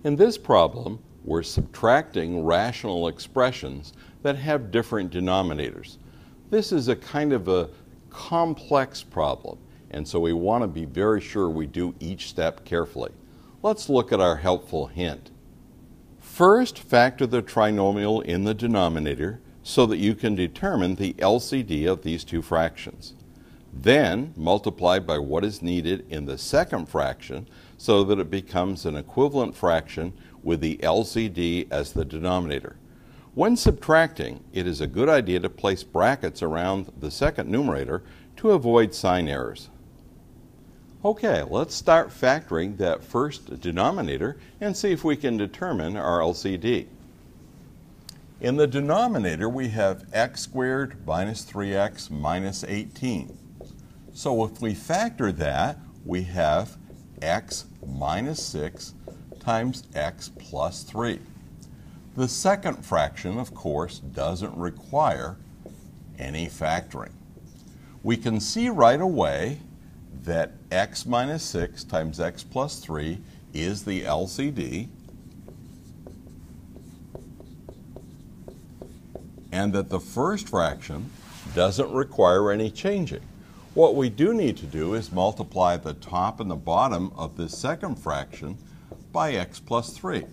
In this problem, we're subtracting rational expressions that have different denominators. This is a kind of a complex problem, and so we want to be very sure we do each step carefully. Let's look at our helpful hint. First, factor the trinomial in the denominator so that you can determine the LCD of these two fractions. Then, multiply by what is needed in the second fraction so that it becomes an equivalent fraction with the LCD as the denominator. When subtracting, it is a good idea to place brackets around the second numerator to avoid sign errors. Okay, let's start factoring that first denominator and see if we can determine our LCD. In the denominator, we have x squared minus 3x minus 18. So if we factor that, we have x minus 6 times x plus 3. The second fraction, of course, doesn't require any factoring. We can see right away that x minus 6 times x plus 3 is the LCD, and that the first fraction doesn't require any changing. What we do need to do is multiply the top and the bottom of this second fraction by x plus 3.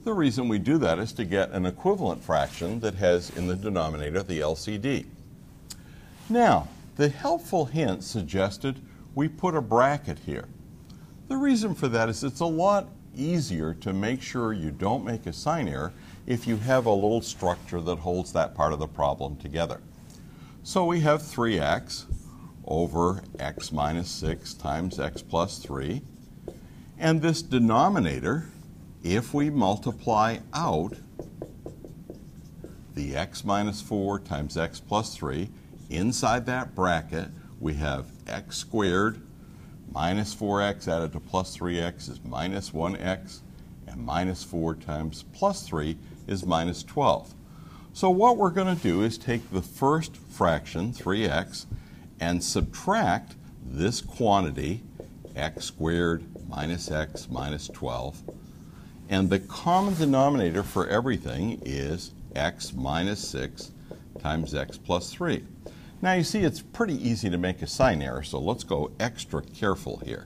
The reason we do that is to get an equivalent fraction that has in the denominator the LCD. Now, the helpful hint suggested we put a bracket here. The reason for that is it's a lot easier to make sure you don't make a sign error if you have a little structure that holds that part of the problem together. So we have 3x over x minus 6 times x plus 3. And this denominator, if we multiply out the x minus 4 times x plus 3, inside that bracket we have x squared minus 4x added to plus 3x is minus 1x, and minus 4 times plus 3 is minus 12. So what we're going to do is take the first fraction, 3x, and subtract this quantity, x squared minus x minus 12. And the common denominator for everything is x minus 6 times x plus 3. Now you see it's pretty easy to make a sign error, so let's go extra careful here.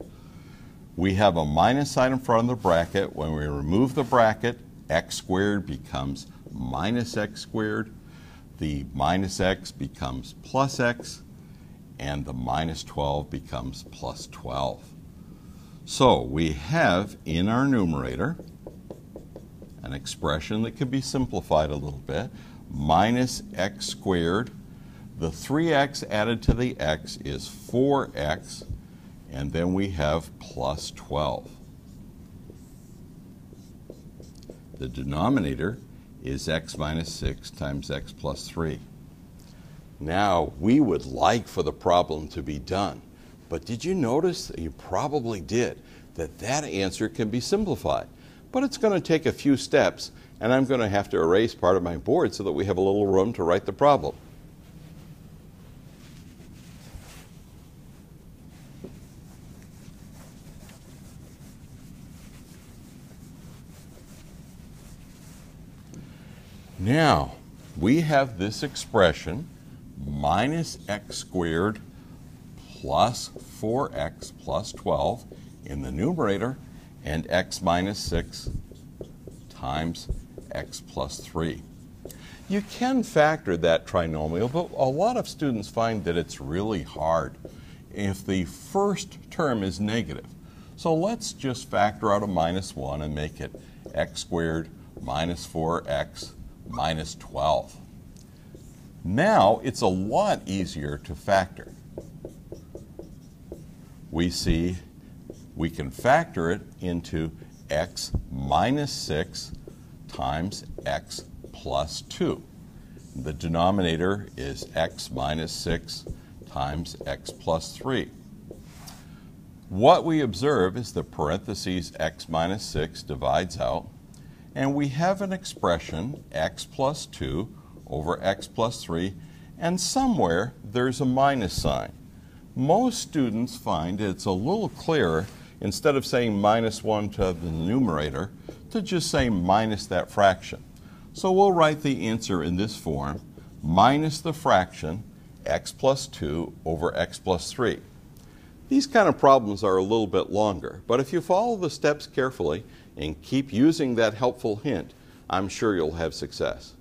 We have a minus sign in front of the bracket. When we remove the bracket, x squared becomes minus x squared. The minus x becomes plus x, and the minus 12 becomes plus 12. So we have in our numerator an expression that can be simplified a little bit, minus x squared. The 3x added to the x is 4x, and then we have plus 12. The denominator is x minus 6 times x plus 3. Now, we would like for the problem to be done, but did you notice, you probably did, that that answer can be simplified? But it's going to take a few steps, and I'm going to have to erase part of my board so that we have a little room to write the problem. Now, we have this expression, minus x squared plus 4x plus 12 in the numerator, and x minus 6 times x plus 3. You can factor that trinomial, but a lot of students find that it's really hard if the first term is negative. So let's just factor out a minus 1 and make it x squared minus 4x minus 12. Now it's a lot easier to factor. We see we can factor it into x minus 6 times x plus 2. The denominator is x minus 6 times x plus 3. What we observe is the parentheses x minus 6 divides out, and we have an expression x plus 2 over x plus 3, and somewhere there's a minus sign. Most students find it's a little clearer instead of saying minus 1 to the numerator, to just say minus that fraction. So we'll write the answer in this form, minus the fraction x plus 2 over x plus 3. These kind of problems are a little bit longer, but if you follow the steps carefully and keep using that helpful hint, I'm sure you'll have success.